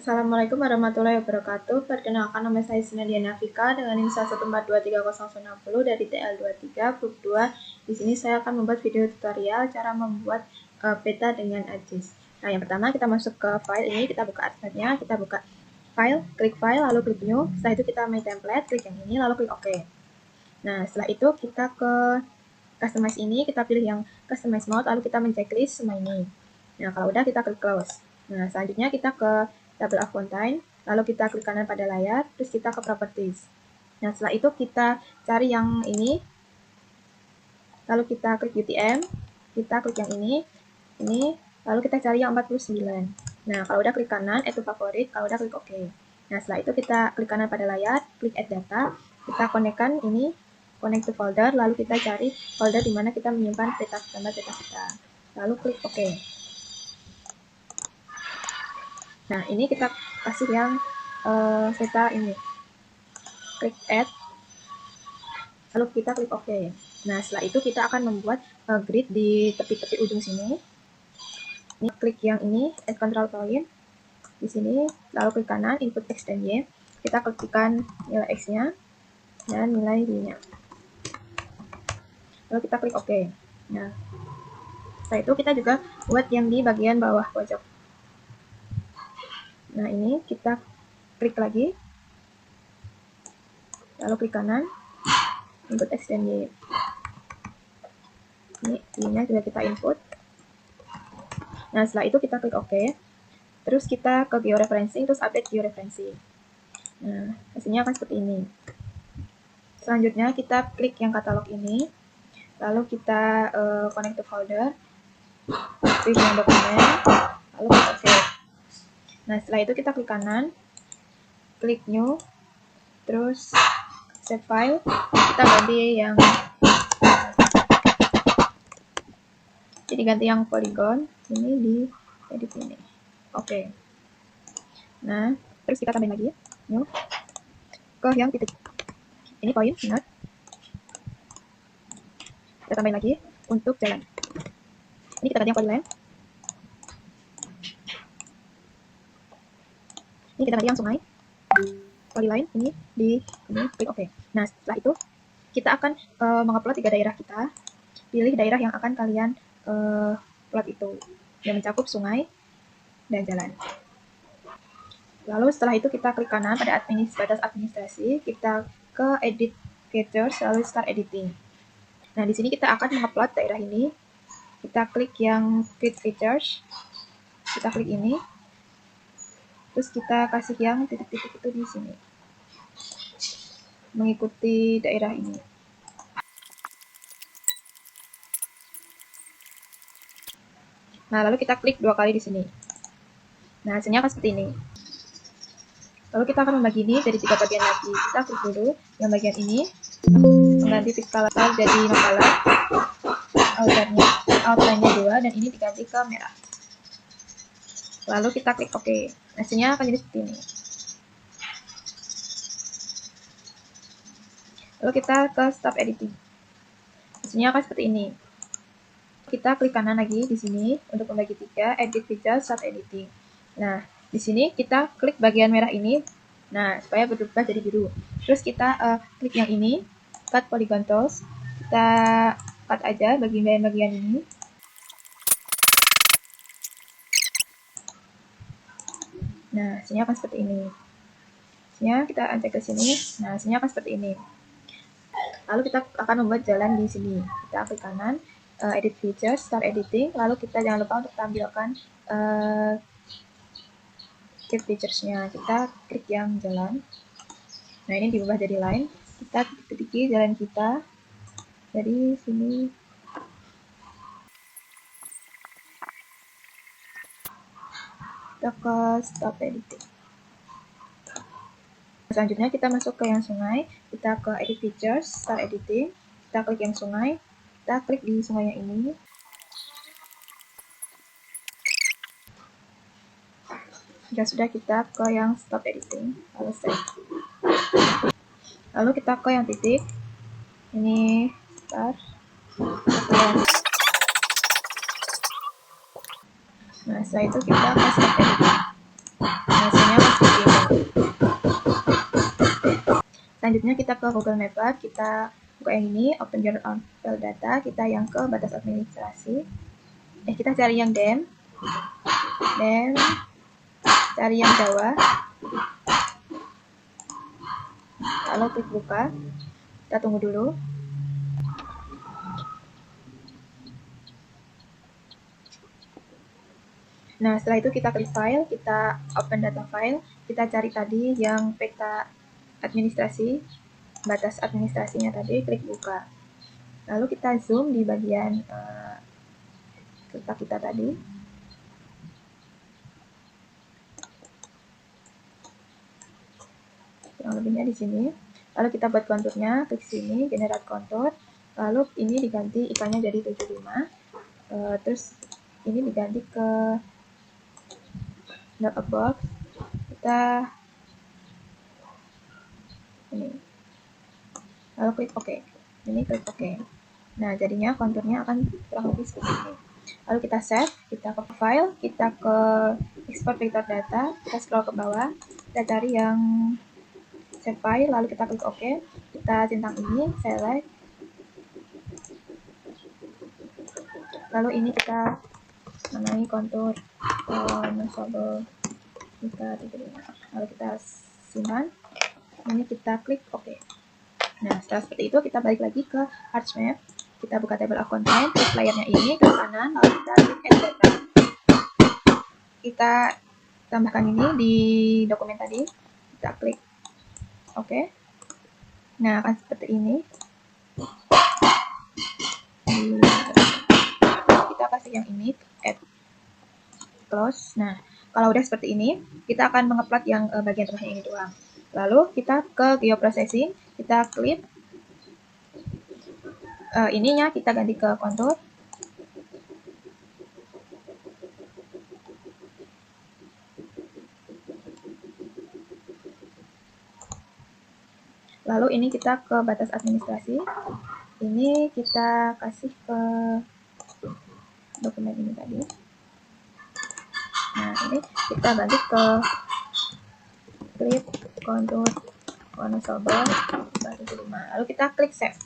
Assalamualaikum warahmatullahi wabarakatuh. Perkenalkan, nama saya Sinadia Nafika dengan NIM 1423060 dari TL23 Grup 2. Di sini saya akan membuat video tutorial cara membuat peta dengan ArcGIS. Nah, yang pertama kita masuk ke file ini, kita buka artpad-nya, kita buka file, klik file, lalu klik new. Setelah itu kita my template, klik yang ini, lalu klik OK. Nah, setelah itu kita ke customize ini, kita pilih yang customize mode, lalu kita men-checklist semua ini. Nah, kalau udah kita klik close. Nah, selanjutnya kita ke table of content, lalu kita klik kanan pada layar, terus kita ke properties. Nah, setelah itu kita cari yang ini, lalu kita klik UTM, kita klik yang ini, lalu kita cari yang 49. Nah, kalau udah klik kanan, add to favorit, kalau udah klik OK. Nah, setelah itu kita klik kanan pada layar, klik add data, kita konekkan ini, connect to folder, lalu kita cari folder di mana kita menyimpan peta gambar peta kita. Lalu klik OK. Nah, ini kita kasih yang peta ini. Klik add, lalu kita klik OK. Nah, setelah itu kita akan membuat grid di tepi-tepi ujung sini. Ini klik yang ini, add control point di sini, lalu klik kanan, input X dan Y. Kita klikkan nilai X-nya dan nilai Y-nya. Lalu kita klik OK. Nah, setelah itu kita juga buat yang di bagian bawah pojok. Nah, ini kita klik lagi, lalu klik kanan, input X dan Y. Ini Y-nya juga kita input. Nah, setelah itu kita klik OK. Terus kita ke georeferencing, terus update georeferencing. Nah, hasilnya akan seperti ini. Selanjutnya kita klik yang katalog ini, lalu kita connect to folder, pilih yang dokumen, lalu klik OK. Nah, setelah itu kita klik kanan, klik new, terus save file, kita ganti yang jadi ganti yang polygon, ini di edit ini. Oke. Nah, terus kita tambahin lagi new ke yang titik. Ini poin, ingat. Kita tambahin lagi untuk jalan. Ini kita ganti yang polyline. Ini kita ganti yang sungai. Polyline ini di ini klik OK. Nah, setelah itu kita akan mengupload 3 daerah kita. Pilih daerah yang akan kalian plot itu yang mencakup sungai dan jalan. Lalu setelah itu kita klik kanan pada batas administrasi, kita ke edit features, lalu start editing. Nah, di sini kita akan mengupload daerah ini. Kita klik yang create features, kita klik ini, terus kita kasih yang titik-titik itu di sini, mengikuti daerah ini. Nah, lalu kita klik 2 kali di sini. Nah, hasilnya akan seperti ini. Lalu kita akan membagi ini jadi 3 bagian lagi. Kita klik dulu yang bagian ini, mengganti pixel color jadi no color, outline-nya 2, dan ini diganti ke merah. Lalu kita klik OK. Hasilnya akan jadi seperti ini. Lalu kita ke stop editing. Hasilnya akan seperti ini. Kita klik kanan lagi di sini untuk membagi 3, edit feature, start editing. Nah, di sini kita klik bagian merah ini, nah supaya berubah jadi biru. Terus kita klik yang ini, cut polygon tools, kita cut aja bagian-bagian ini. Nah, hasilnya akan seperti ini. Hasilnya kita uncheck ke sini, nah hasilnya akan seperti ini. Lalu kita akan membuat jalan di sini. Kita klik kanan, edit features, start editing, lalu kita jangan lupa untuk tampilkan key features-nya. Kita klik yang jalan. Nah, ini diubah jadi line. Kita titik-tiki jalan kita dari sini. Kita ke stop editing. Selanjutnya kita masuk ke yang sungai. Kita ke edit features, start editing. Kita klik yang sungai. Kita klik di sungai yang ini. Jika sudah, kita ke yang stop editing, lalu save. Lalu kita ke yang titik. Ini start. Nah, setelah itu kita ke stop editing. Nah, hasilnya Selanjutnya kita ke Google Mapper, kita buka yang ini, open your own file data, kita yang ke batas administrasi. Kita cari yang dem, cari yang Jawa, lalu klik buka. Kita tunggu dulu. Nah, setelah itu kita klik file, kita open data file, kita cari tadi yang peta administrasi, batas administrasinya tadi, klik buka. Lalu kita zoom di bagian peta kita tadi. Yang lebihnya di sini. Lalu kita buat konturnya, klik sini, generate kontur. Lalu ini diganti ikannya jadi 75. Terus ini diganti ke not a box. Kita ini. Lalu klik OK. Ini klik OK. Nah, jadinya konturnya akan kurang lebih seperti ini. Lalu kita save, kita ke file, kita ke export vector data, kita scroll ke bawah, kita cari yang save file, lalu kita klik OK, kita centang ini, select, lalu ini kita namai kontur Nosable kita diterima, lalu kita simpan, ini kita klik OK. Nah, setelah seperti itu kita balik lagi ke ArchMap, kita buka table of content, klik layarnya ini ke kanan, lalu kita klik add data. Kita tambahkan ini di dokumen tadi, kita klik OK. Nah, akan seperti ini. Kita kasih yang ini, add, close. Nah, kalau udah seperti ini, kita akan mengupload yang bagian tengahnya ini doang. Lalu kita ke geoprocessing, kita klik ininya, kita ganti ke kontur. Lalu ini kita ke batas administrasi. Ini kita kasih ke dokumen ini tadi. Nah, ini kita ganti ke clip kontur Nosable 175. Lalu kita klik save.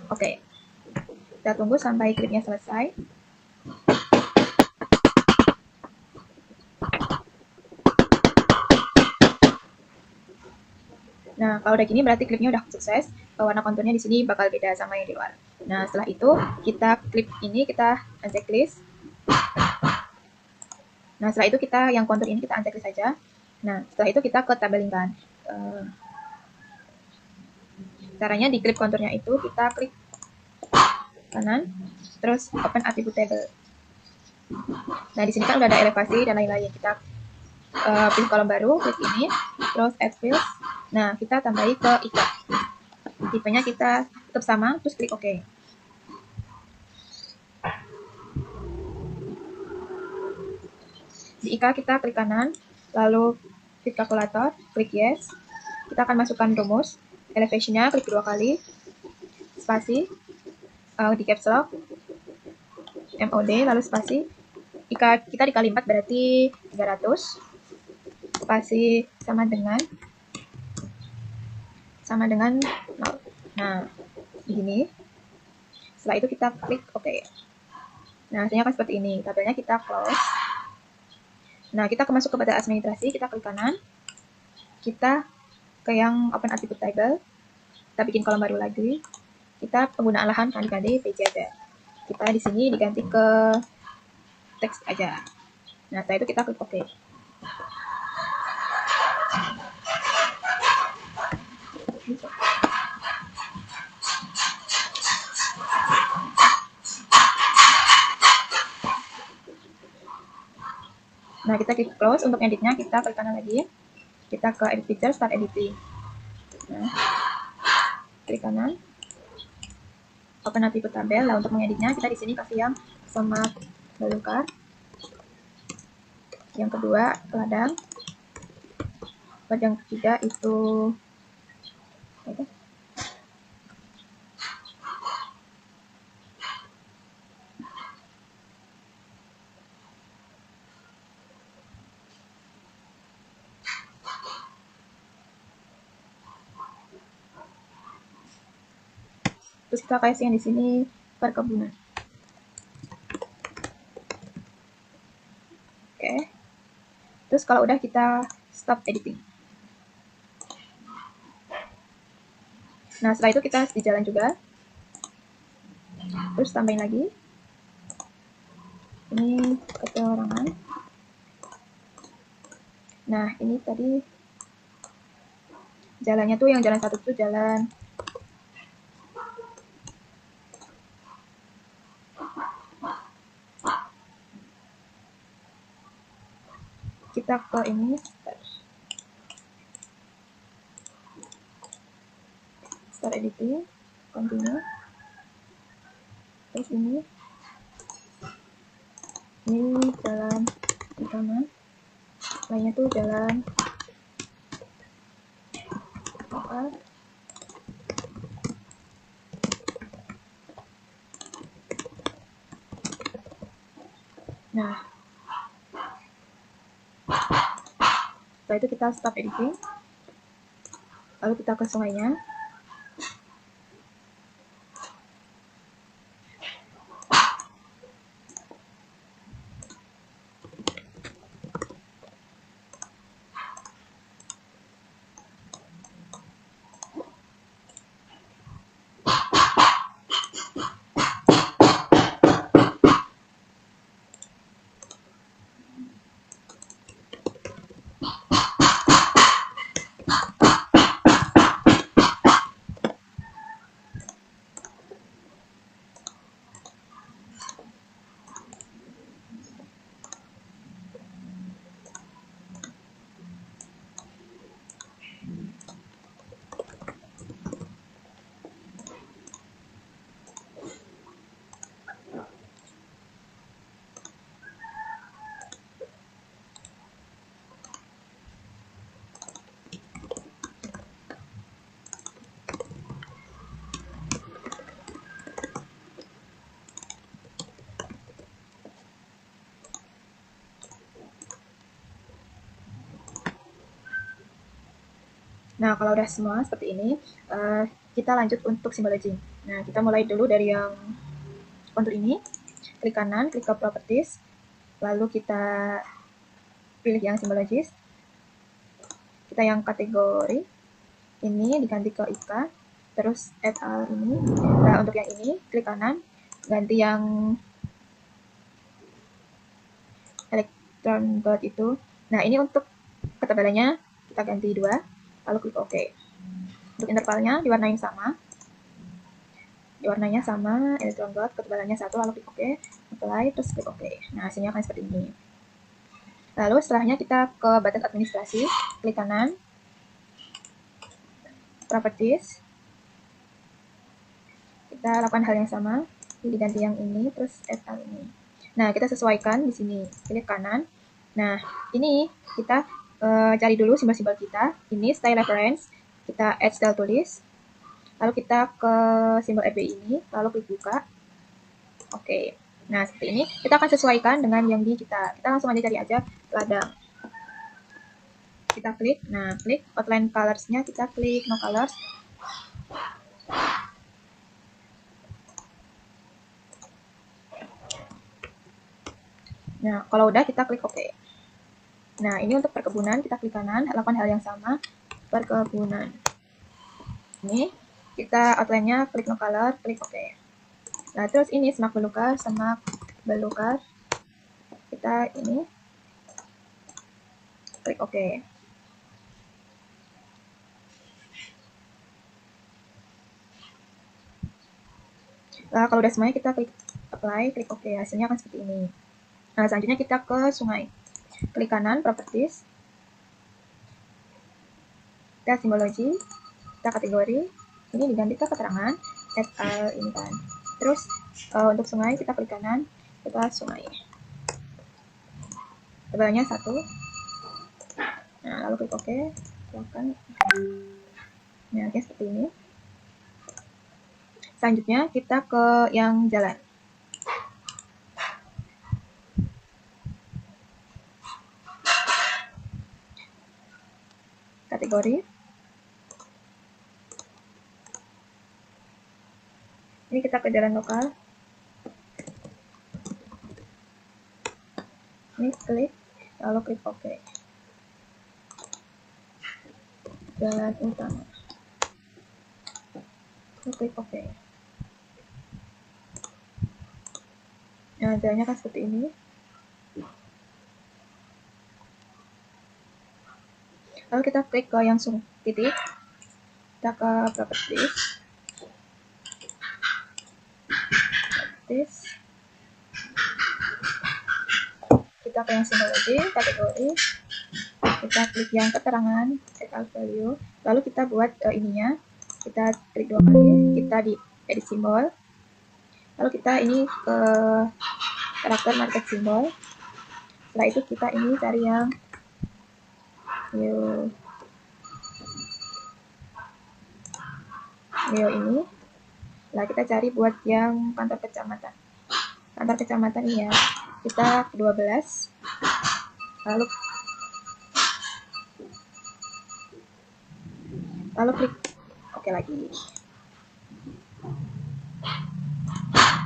Oke. Kita tunggu sampai klipnya selesai. Nah, kalau udah gini berarti klipnya udah sukses. Warna konturnya di sini bakal beda sama yang di luar. Nah, setelah itu kita klip ini kita unchecklist. Nah, setelah itu kita yang kontur ini kita unchecklist saja. Nah, setelah itu kita ke tabel lingkaran. Caranya di klip konturnya itu kita klik kanan, terus open attribute table. Nah, di sini kan udah ada elevasi dan lain-lain. Kita pilih kolom baru, klik ini, terus add fields. Nah, kita tambahi ke ika. Tipenya kita tetap sama, terus klik OK. Di ika kita klik kanan, lalu fit kalkulator, klik yes. Kita akan masukkan rumus. Elevation-nya klik 2 kali, spasi, di caps lock, MOD, lalu spasi. Jika kita dikali 4 berarti 300. Spasi sama dengan 0. Nah, begini. Setelah itu kita klik OK. Nah, hasilnya akan seperti ini. Tabelnya kita close. Nah, kita masuk ke batas administrasi, kita klik kanan. Kita ke yang open attribute table. Kita bikin kolom baru lagi. Kita penggunaan lahan kali-kali PJD. Kita di sini diganti ke teks aja. Nah, setelah itu kita klik OK. Nah, kita klik close. Untuk editnya kita klik kanan lagi. Kita ke edit picture, start editing. Nah, klik kanan. Open attribute tabel. Nah, untuk mengeditnya kita di sini kasih yang sama belukar. Yang kedua ladang. Yang ketiga itu Terus kita kasih yang di sini perkebunan. Oke. Terus kalau udah kita stop editing. Nah, setelah itu kita di jalan juga. Terus tambahin lagi. Ini perorangan. Nah, ini tadi jalannya tuh yang jalan satu tuh jalan kita ke ini start editing, continue. Terus ini jalan utama, lainnya tuh jalan apa. Nah, setelah itu kita stop editing, lalu kita ke sungainya. Nah, kalau udah semua seperti ini, kita lanjut untuk symbology. Nah, kita mulai dulu dari yang kontur ini. Klik kanan, klik ke properties, lalu kita pilih yang symbologist. Kita yang kategori ini diganti ke IK, terus add all ini. Nah, untuk yang ini klik kanan, ganti yang electron dot itu. Nah, ini untuk ketebalannya kita ganti 2, lalu klik OK. Untuk intervalnya diwarnain sama, electron dot, ketebalannya 1, lalu klik OK, apply, terus klik OK. Nah, hasilnya akan seperti ini. Lalu setelahnya kita ke batas administrasi, klik kanan, properties, kita lakukan hal yang sama, diganti yang ini, terus add all ini. Nah, kita sesuaikan di sini, klik kanan. Nah, ini kita cari dulu simbol-simbol kita. Ini style reference, kita add style tulis, lalu kita ke simbol RB ini, lalu klik buka. Oke. Nah, seperti ini kita akan sesuaikan dengan yang di kita. Kita langsung aja cari aja ladang. Kita klik, nah klik outline colors-nya, kita klik no colors. Nah, kalau udah kita klik OK. Nah, ini untuk perkebunan, kita klik kanan, lakukan hal yang sama, perkebunan. Ini, kita outline-nya klik no color, klik OK. Nah, terus ini semak belukar, kita ini, klik OK. Nah, kalau udah semuanya kita klik apply, klik OK, hasilnya akan seperti ini. Nah, selanjutnya kita ke sungai. Klik kanan, properties, kita simbology, kita kategori, ini diganti ke keterangan, add all ini kan. Terus untuk sungai kita klik kanan, kita sungai. Tebalnya 1. Nah, lalu klik OK, silakan. Nah, oke, seperti ini. Selanjutnya kita ke yang jalan. Kategori. kita ke jalan lokal. Ini klik, lalu klik OK. Jalan utama. Lalu klik OK. Nah, jalannya kan seperti ini. Lalu kita klik ke yang titik. Kita ke properties. Kita ke yang symbology, kategori. Kita klik yang keterangan, add value. Lalu kita buat ininya. Kita klik 2 kali. Kita di edit simbol. Lalu kita ini ke karakter market symbol. Setelah itu kita ini cari yang Neo ini. Nah, kita cari buat yang kantor kecamatan. Kantor kecamatan ini ya. Kita 12. Lalu klik OK lagi.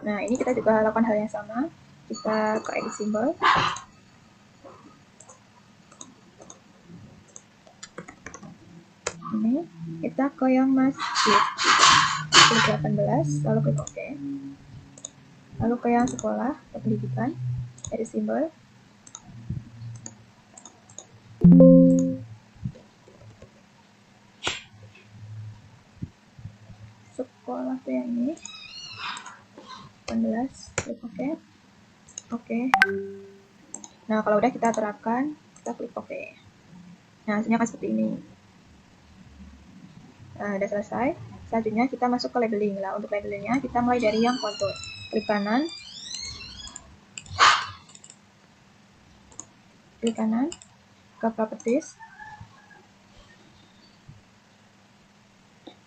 Nah, ini kita juga lakukan hal yang sama. Kita ke edit simbol. Ini kita ke yang masjid. Klik 18, lalu klik OK. Lalu ke yang sekolah, ke pendidikan, edit simbol. Sekolah tuh yang ini. 18, klik OK. Oke. Nah, kalau udah kita terapkan, kita klik OK. Nah, hasilnya akan seperti ini. Nah, udah selesai. Selanjutnya kita masuk ke labeling. Lah, untuk labelingnya kita mulai dari yang kontur. Klik kanan. Klik kanan ke properties.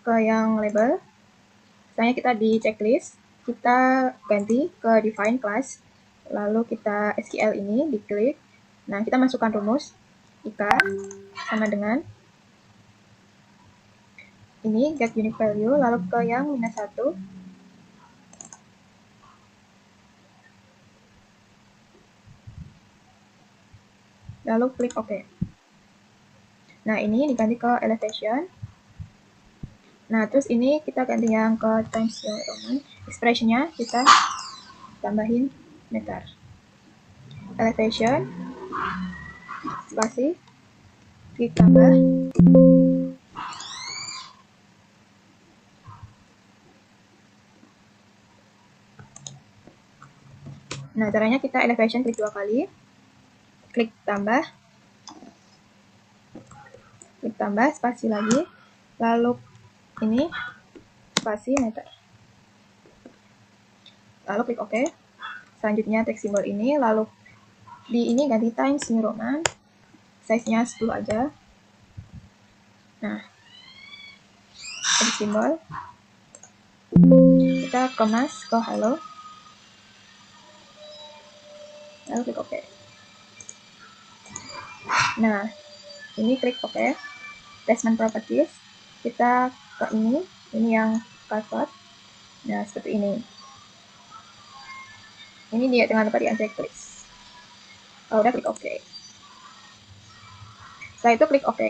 Ke yang label. Misalnya kita di checklist, kita ganti ke define class. Lalu kita SQL ini diklik. Nah, kita masukkan rumus IK sama dengan ini get unique value, lalu ke yang -1. Lalu klik OK. Nah, ini diganti ke elevation. Nah, terus ini kita ganti yang ke Times New Roman. Expressionnya kita tambahin meter. Elevation, spasi, klik tambah. Nah, caranya kita elevation klik 2 kali. Klik tambah, spasi lagi, lalu ini spasi meter, lalu klik OK. Selanjutnya text simbol ini, lalu di ini ganti Times New Roman, size-nya 10 aja. Nah, edit simbol, kita kemas ke hello, lalu klik OK. Nah, ini klik OK. Placement properties, kita ke ini yang cover. Nah, seperti ini. Ini dia, jangan lupa di uncheck list. Kalau udah klik OK. Setelah itu klik OK.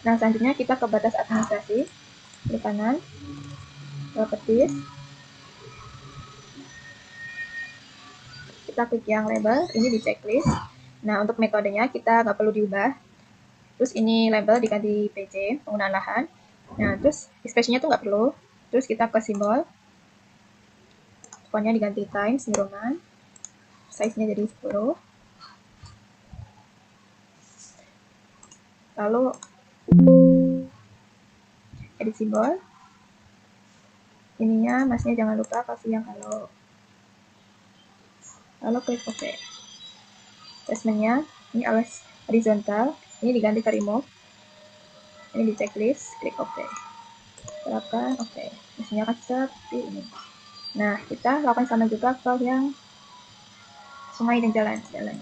Nah, selanjutnya kita ke batas administrasi. Klik kanan, properties. Kita klik yang label, ini di checklist. Nah, untuk metodenya kita nggak perlu diubah. Terus ini label diganti PC, penggunaan lahan. Nah, terus expressionnya tuh nggak perlu. Terus kita ke simbol. Fontnya diganti Times New Roman. Size-nya jadi 10. Lalu edit simbol. Ininya masnya jangan lupa kasih yang hello. Lalu klik OK. Placementnya ini always horizontal. Ini diganti ke remove. Ini di checklist, klik OK. Terapkan OK. Masnya akan seperti ini. Nah, kita lakukan sama juga ke yang sungai dan jalan.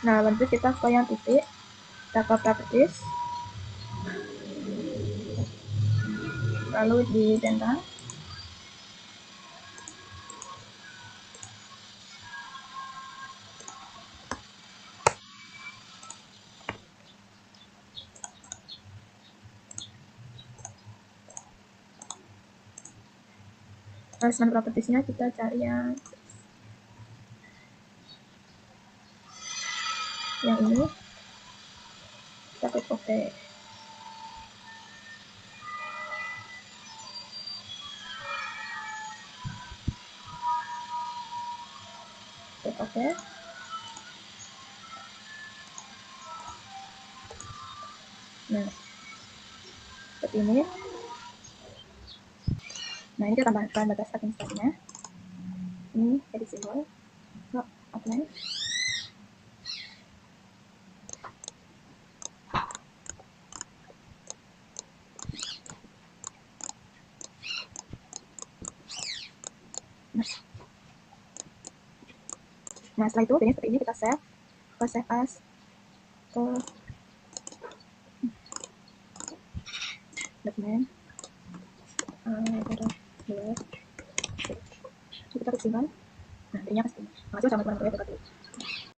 Nah, lanjut kita ke yang titik, kita ke properties, lalu di centang, placement propertiesnya kita cari yang ini, kita klik OK. Klik OK. Nah, seperti ini. Nah, ini kita tambahkan batas starting step-nya. Ini edit simbol, outline. Nah, setelah itu seperti ini, kita save ke save as ke dokumen. Kita klik simpan. Nah, intinya pasti. Makasih wassalamualaikum warahmatullahi wabarakatuh.